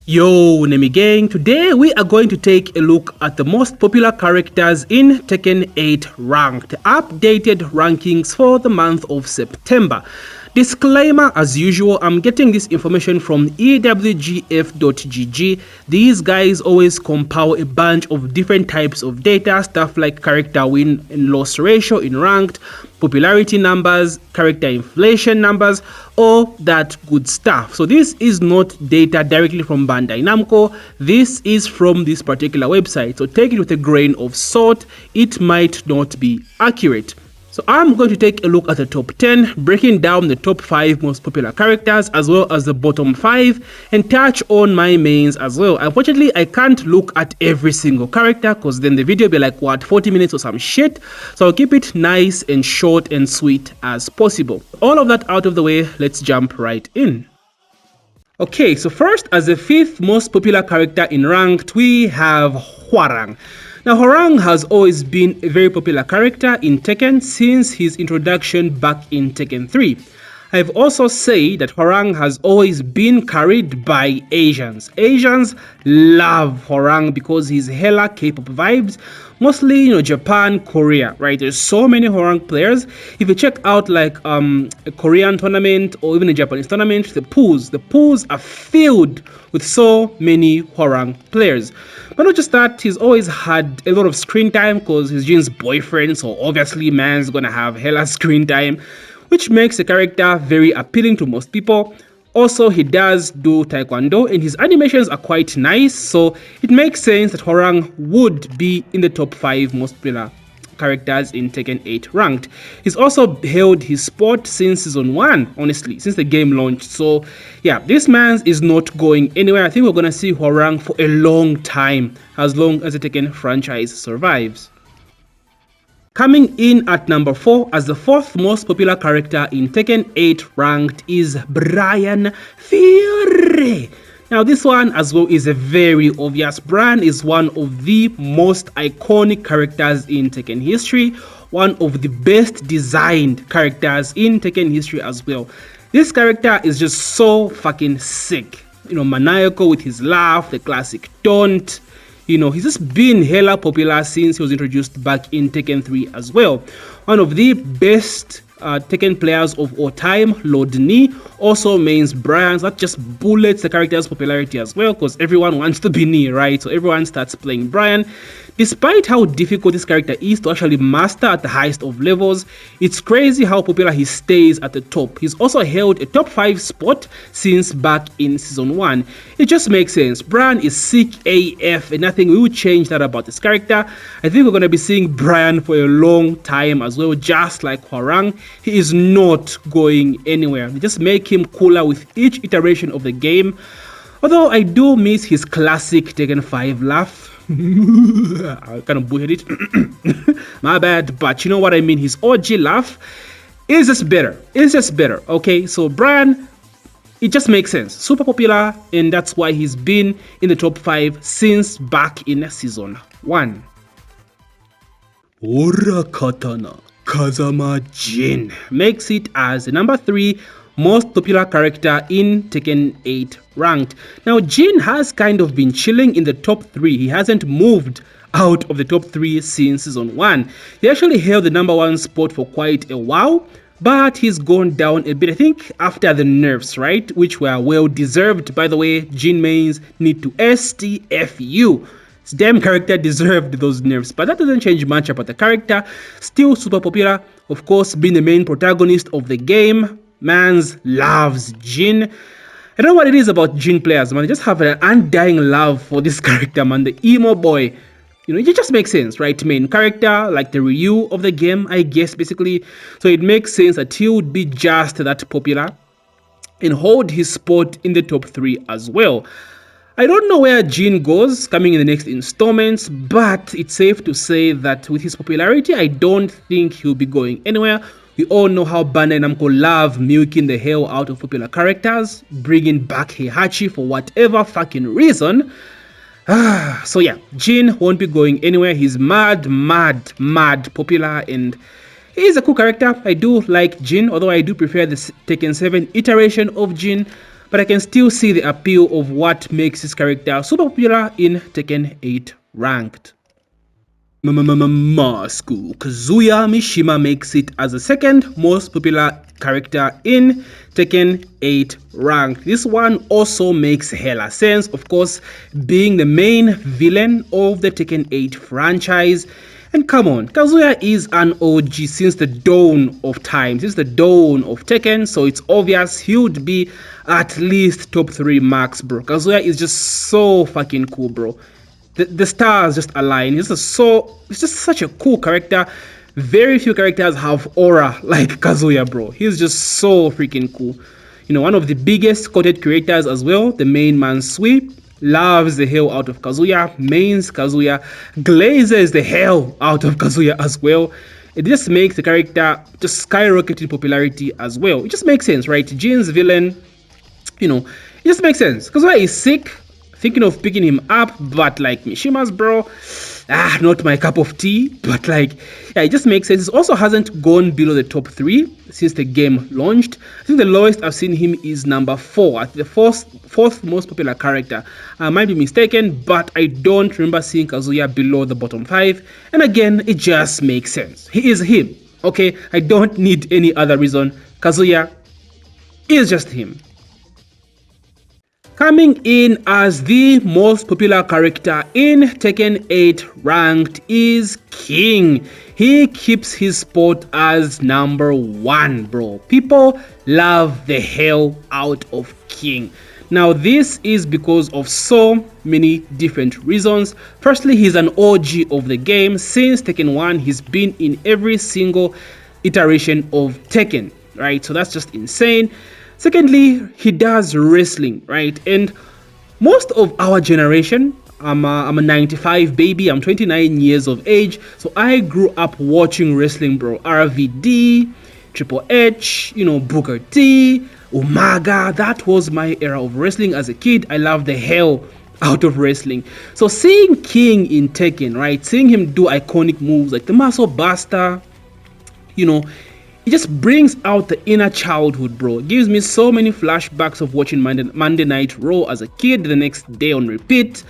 Yo, Nemi Gang, today we are going to take a look at the most popular characters in Tekken 8 Ranked, updated rankings for the month of September. Disclaimer, as usual, I'm getting this information from ewgf.gg. These guys always compile a bunch of different types of data, stuff like character win and loss ratio in ranked, popularity numbers, character inflation numbers, all that good stuff. So this is not data directly from Bandai Namco. This is from this particular website. So take it with a grain of salt. It might not be accurate. So I'm going to take a look at the top 10, breaking down the top 5 most popular characters as well as the bottom 5, and touch on my mains as well. Unfortunately, I can't look at every single character because then the video will be like, what, 40 minutes or some shit? So I'll keep it nice and short and sweet as possible. All of that out of the way, let's jump right in. Okay, so first, as the 5th most popular character in Ranked, we have Hwoarang. Now, Hwoarang has always been a very popular character in Tekken since his introduction back in Tekken 3. I've also said that Hwoarang has always been carried by Asians. Asians love Hwoarang because he's hella K-pop vibes, mostly, Japan, Korea, right? There's so many Hwoarang players. If you check out like a Korean tournament or even a Japanese tournament, the pools are filled with so many Hwoarang players. But not just that, he's always had a lot of screen time because he's Jin's boyfriend, so obviously man's gonna have hella screen time, which makes the character very appealing to most people. Also, he does do taekwondo and his animations are quite nice, so it makes sense that Hwoarang would be in the top 5 most popular characters in Tekken 8 Ranked. He's also held his spot since Season 1, honestly, since the game launched. So yeah, this man is not going anywhere. I think we're gonna see Hwoarang for a long time, as long as the Tekken franchise survives. Coming in at number 4 as the 4th most popular character in Tekken 8 Ranked is Bryan Fury. Now this one as well is a very obvious. Bryan is one of the most iconic characters in Tekken history, one of the best designed characters in Tekken history as well. This character is just so fucking sick, maniacal with his laugh, the classic taunt. He's just been hella popular since he was introduced back in Tekken 3 as well. One of the best Tekken players of all time, Lord Ni, also mains Bryan. So that just bullets the character's popularity as well because everyone wants to be Ni, right? So everyone starts playing Bryan. Despite how difficult this character is to actually master at the highest of levels, it's crazy how popular he stays at the top. He's also held a top 5 spot since back in Season 1. It just makes sense. Bryan is sick AF and nothing will change that about this character. I think we're going to be seeing Bryan for a long time as well, just like Hwoarang. He is not going anywhere. They just make him cooler with each iteration of the game. Although I do miss his classic Tekken 5 laugh. I kind of butchered it. My bad, but you know what I mean. His OG laugh is just better. It's just better. Okay, so Bryan, it just makes sense. Super popular, and that's why he's been in the top 5 since back in Season 1. Ora Katana Kazama Jin makes it as the number 3 most popular character in Tekken 8 Ranked. Now, Jin has kind of been chilling in the top 3. He hasn't moved out of the top 3 since Season 1. He actually held the number 1 spot for quite a while, but he's gone down a bit, I think, after the nerfs, right? Which were well deserved. By the way, Jin mains need to STFU. This damn character deserved those nerfs, but that doesn't change much about the character. Still super popular, of course, being the main protagonist of the game. Mans loves Jin. I don't know what it is about Jin players, man. They just have an undying love for this character, man. The emo boy. It just makes sense, right? Main character, like the Ryu of the game, I guess, basically. So it makes sense that he would be just that popular and hold his spot in the top 3 as well. I don't know where Jin goes coming in the next installments, but it's safe to say that with his popularity, I don't think he'll be going anywhere. We all know how Bandai Namco love milking the hell out of popular characters, bringing back Heihachi for whatever fucking reason. So yeah, Jin won't be going anywhere. He's mad popular, and he's a cool character. I do like Jin, although I do prefer the Tekken 7 iteration of Jin. but I can still see the appeal of what makes this character super popular in Tekken 8 Ranked. School. Kazuya Mishima makes it as the second most popular character in Tekken 8 Ranked. This one also makes hella sense, of course, being the main villain of the Tekken 8 franchise. And come on, Kazuya is an OG since the dawn of time, since the dawn of Tekken, so it's obvious he would be at least top 3 max, bro. Kazuya is just so fucking cool, bro. The stars just align. It's just such a cool character. Very few characters have aura like Kazuya, bro. He's just so freaking cool. You know, one of the biggest quoted creators as well, the main man Sweep, loves the hell out of Kazuya, mains Kazuya, glazes the hell out of Kazuya as well. It just makes the character just skyrocket in popularity as well. It just makes sense, right? Jin's villain, you know, it just makes sense. Kazuya is sick, thinking of picking him up, but like Mishima's bro, not my cup of tea. But like, yeah, it just makes sense. It also hasn't gone below the top 3 since the game launched. I think the lowest I've seen him is number 4, at the fourth most popular character. I might be mistaken, but I don't remember seeing Kazuya below the bottom 5. And again, it just makes sense. He is him. Okay, I don't need any other reason. Kazuya is just him. Coming in as the most popular character in Tekken 8 Ranked is King. He keeps his spot as number 1, bro. People love the hell out of King. Now, this is because of so many different reasons. Firstly, he's an OG of the game. Since Tekken 1, he's been in every single iteration of Tekken, right? So that's just insane. Secondly, he does wrestling, right? And most of our generation, I'm a 95 baby, I'm 29 years of age, so I grew up watching wrestling, bro. RVD, Triple H, you know, Booker T, Umaga. That was my era of wrestling as a kid. I loved the hell out of wrestling. So seeing King in Tekken, right? Seeing him do iconic moves like the Muscle Buster, you know, it just brings out the inner childhood, bro. It gives me so many flashbacks of watching Monday Night Raw as a kid, the next day on repeat.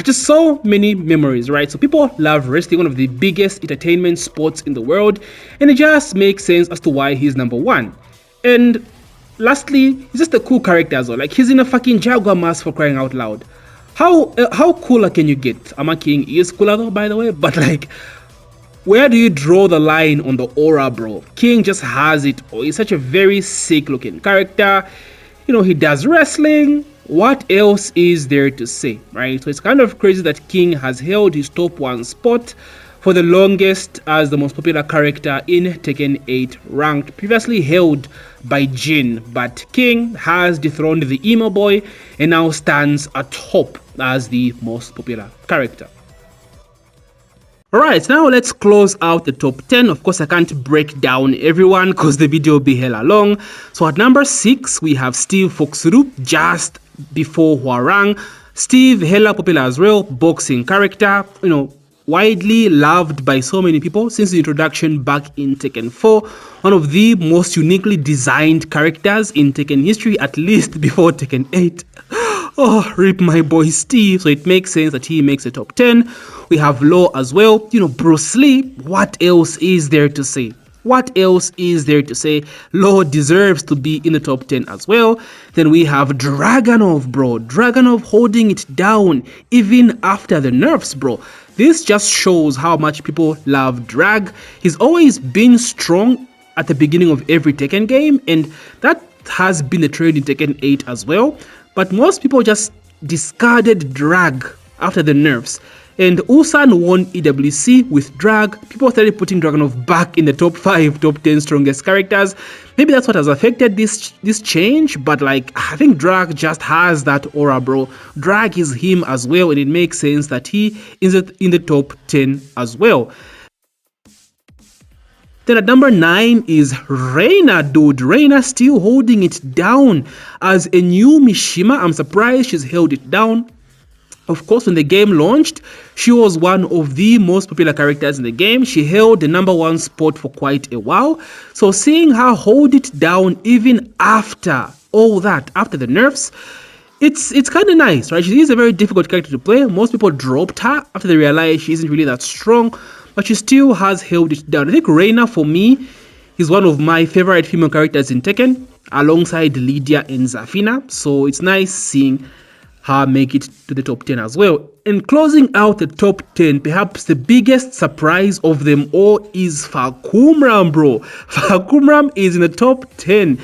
Just so many memories, right? So people love wrestling, one of the biggest entertainment sports in the world, and it just makes sense as to why he's number 1. And lastly, he's just a cool character as well. Like, he's in a fucking Jaguar mask, for crying out loud. How cooler can you get? Ama King is cooler though, by the way, but like, where do you draw the line on the aura, bro? King just has it. Oh, he's such a very sick looking character. You know, he does wrestling. What else is there to say, right? So it's kind of crazy that King has held his top 1 spot for the longest as the most popular character in Tekken 8 Ranked, previously held by Jin. But King has dethroned the emo boy and now stands atop as the most popular character. Alright, now let's close out the top 10. Of course, I can't break down everyone because the video will be hella long. So at number 6, we have Steve Foxuru, just before Hwoarang. Steve, hella popular as well, boxing character, you know, widely loved by so many people since the introduction back in Tekken 4. One of the most uniquely designed characters in Tekken history, at least before Tekken 8. Oh, rip my boy Steve. So it makes sense that he makes the top 10. We have Law as well. You know, Bruce Lee. What else is there to say? What else is there to say? Law deserves to be in the top 10 as well. Then we have Dragunov, bro. Dragunov holding it down even after the nerfs, bro. This just shows how much people love Drag. He's always been strong at the beginning of every Tekken game, and that has been the trend in Tekken 8 as well. But most people just discarded Drag after the nerfs. And Ulsan won EWC with Drag. People started putting Dragunov back in the top 5, top 10 strongest characters. Maybe that's what has affected this change, but like, I think Drag just has that aura, bro. Drag is him as well, and it makes sense that he is in the top 10 as well. Then at number 9 is Reina, dude. Reina still holding it down as a new Mishima. I'm surprised she's held it down. Of course, when the game launched, she was one of the most popular characters in the game. She held the number 1 spot for quite a while. So seeing her hold it down even after all that after the nerfs, it's kind of nice, right? She is a very difficult character to play. Most people dropped her after they realized she isn't really that strong, but she still has held it down. I think Reina, for me, is one of my favorite female characters in Tekken, alongside Lydia and Zafina. So it's nice seeing her make it to the top 10 as well. And closing out the top 10, perhaps the biggest surprise of them all is Hwoarang, bro. Hwoarang is in the top 10.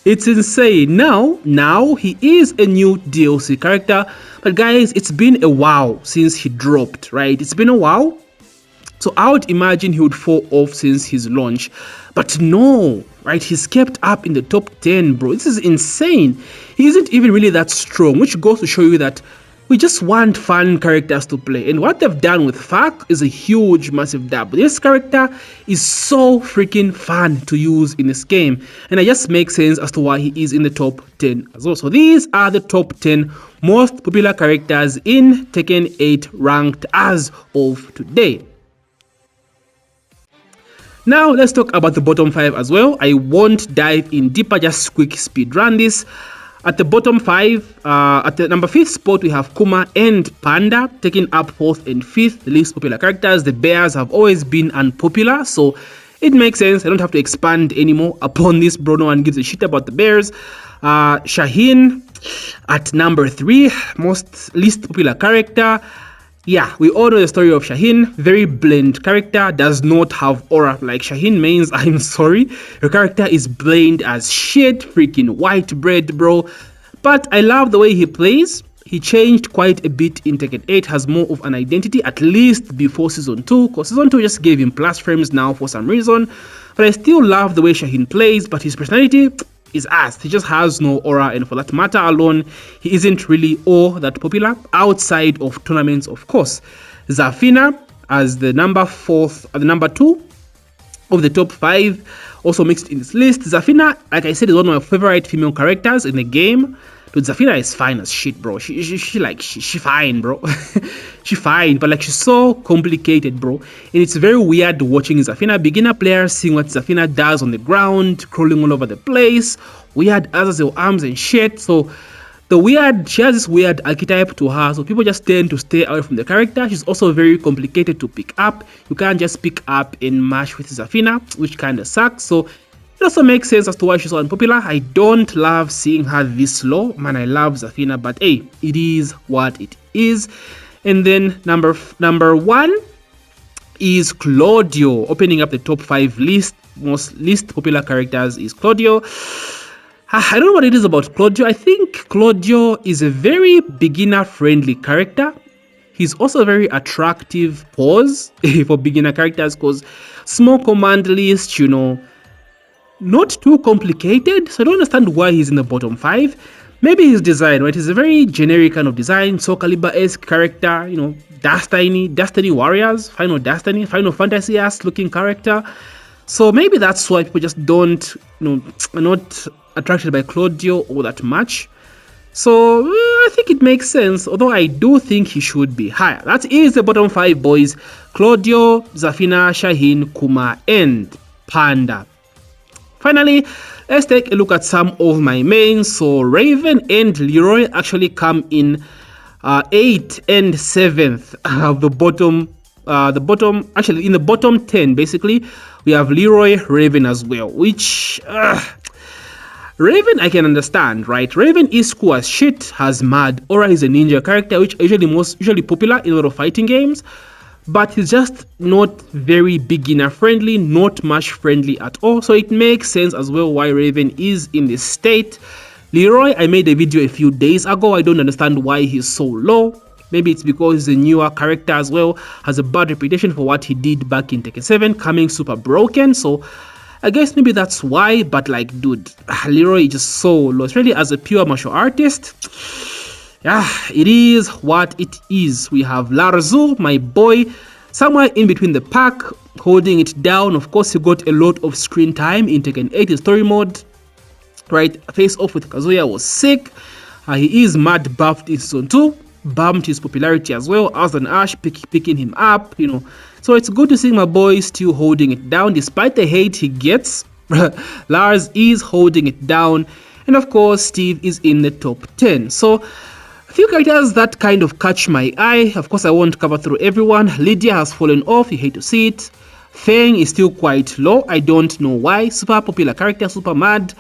It's insane. Now he is a new DLC character, but guys, it's been a while since he dropped, right? It's been a while. So I would imagine he would fall off since his launch. But no, right? He's kept up in the top 10, bro. This is insane. He isn't even really that strong, which goes to show you that we just want fun characters to play. And what they've done with Fak is a huge, massive dab. This character is so freaking fun to use in this game. And it just makes sense as to why he is in the top 10 as well. So these are the top 10 most popular characters in Tekken 8 ranked as of today. Now let's talk about the bottom 5 as well. I won't dive in deeper, just quick speed run this. At the bottom 5, at the number 5th spot, we have Kuma and Panda, taking up 4th and 5th, the least popular characters. The bears have always been unpopular, so it makes sense. I don't have to expand anymore upon this, bro. No one gives a shit about the bears. Shaheen at number 3, least popular character. Yeah, we all know the story of Shaheen. Very bland character, does not have aura. Like, Shaheen means, I'm sorry, your character is bland as shit, freaking white bread, bro. But I love the way he plays. He changed quite a bit in Tekken 8, has more of an identity, at least before Season 2, because Season 2 just gave him plus frames now for some reason. But I still love the way Shaheen plays, but his personality is ass. He just has no aura, and for that matter alone, he isn't really all that popular outside of tournaments, of course. Zafina as the number 2 of the top 5, also mixed in this list. Zafina, like I said, is one of my favorite female characters in the game. Dude, Zafina is fine as shit, bro. She fine, bro. She fine, but like, she's so complicated, bro. And it's very weird watching Zafina. Beginner players seeing what Zafina does on the ground, crawling all over the place, weird Azazel arms and shit. So she has this weird archetype to her, so people just tend to stay away from the character. She's also very complicated to pick up. You can't just pick up and mash with Zafina, which kind of sucks. So it also makes sense as to why she's so unpopular. I don't love seeing her this low. Man, I love Zafina, but hey, it is what it is. And then number 1 is Claudio. Opening up the top 5 least popular characters is Claudio. I don't know what it is about Claudio. I think Claudio is a very beginner-friendly character. He's also a very attractive pose for beginner characters, because small command list, you know, not too complicated, so I don't understand why he's in the bottom 5. Maybe his design, right? He's a very generic kind of design, Soul Calibur-esque character, you know, Destiny Warriors, Final Fantasy-esque looking character. So maybe that's why people just don't, you know, are not attracted by Claudio all that much. So I think it makes sense, although I do think he should be higher. That is the bottom 5, boys. Claudio, Zafina, Shaheen, Kuma, and Panda. Finally, let's take a look at some of my mains. So Raven and Leroy actually come in 8th and 7th of the bottom. Actually, in the bottom 10, basically, we have Leroy, Raven as well. Which Raven I can understand, right? Raven is cool as shit, has mad aura. He's a ninja character, which is usually popular in a lot of fighting games. But he's just not very beginner friendly, not much friendly at all. So it makes sense as well why Raven is in this state. Leroy, I made a video a few days ago. I don't understand why he's so low. Maybe it's because he's a newer character as well, has a bad reputation for what he did back in Tekken 7, coming super broken. So I guess maybe that's why, but like, dude, Leroy is just so low, especially as a pure martial artist. Yeah, it is what it is. We have Larzu, my boy, somewhere in between the pack, holding it down. Of course, he got a lot of screen time in Tekken 8 in story mode. Right, face off with Kazuya was sick. He is mad buffed in Season 2, bumped his popularity as well. As an Ash picking him up, you know. So it's good to see my boy still holding it down despite the hate he gets. Lars is holding it down. And of course, Steve is in the top 10. So a few characters that kind of catch my eye. Of course, I won't cover through everyone. Lydia has fallen off. You hate to see it. Feng is still quite low. I don't know why. Super popular character, super mad.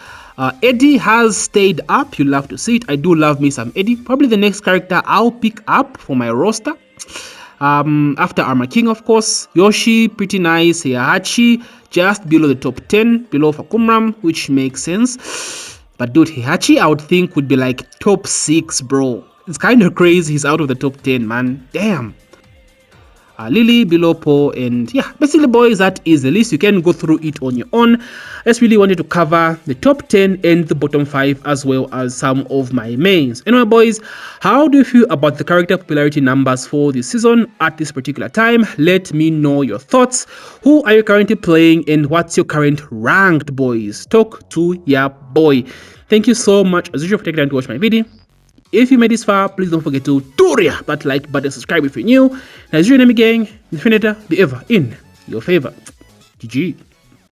Eddie has stayed up. You love to see it. I do love me some Eddie. Probably the next character I'll pick up for my roster. After Armor King, of course. Yoshi, pretty nice. Heihachi, just below the top 10, below Fakumram, which makes sense. But dude, Heihachi, I would think would be like top 6, bro. It's kind of crazy he's out of the top 10, man. Damn. Lily, below Po, and yeah, basically, boys, that is the list. You can go through it on your own. I just really wanted to cover the top 10 and the bottom 5 as well as some of my mains. Anyway, boys, how do you feel about the character popularity numbers for this season at this particular time? Let me know your thoughts. Who are you currently playing and what's your current ranked, boys? Talk to ya boy. Thank you so much as usual for taking time to watch my video. If you made this far, please don't forget to that like button, subscribe if you're new. And as your name gang, the Definitor, be ever in your favor. GG.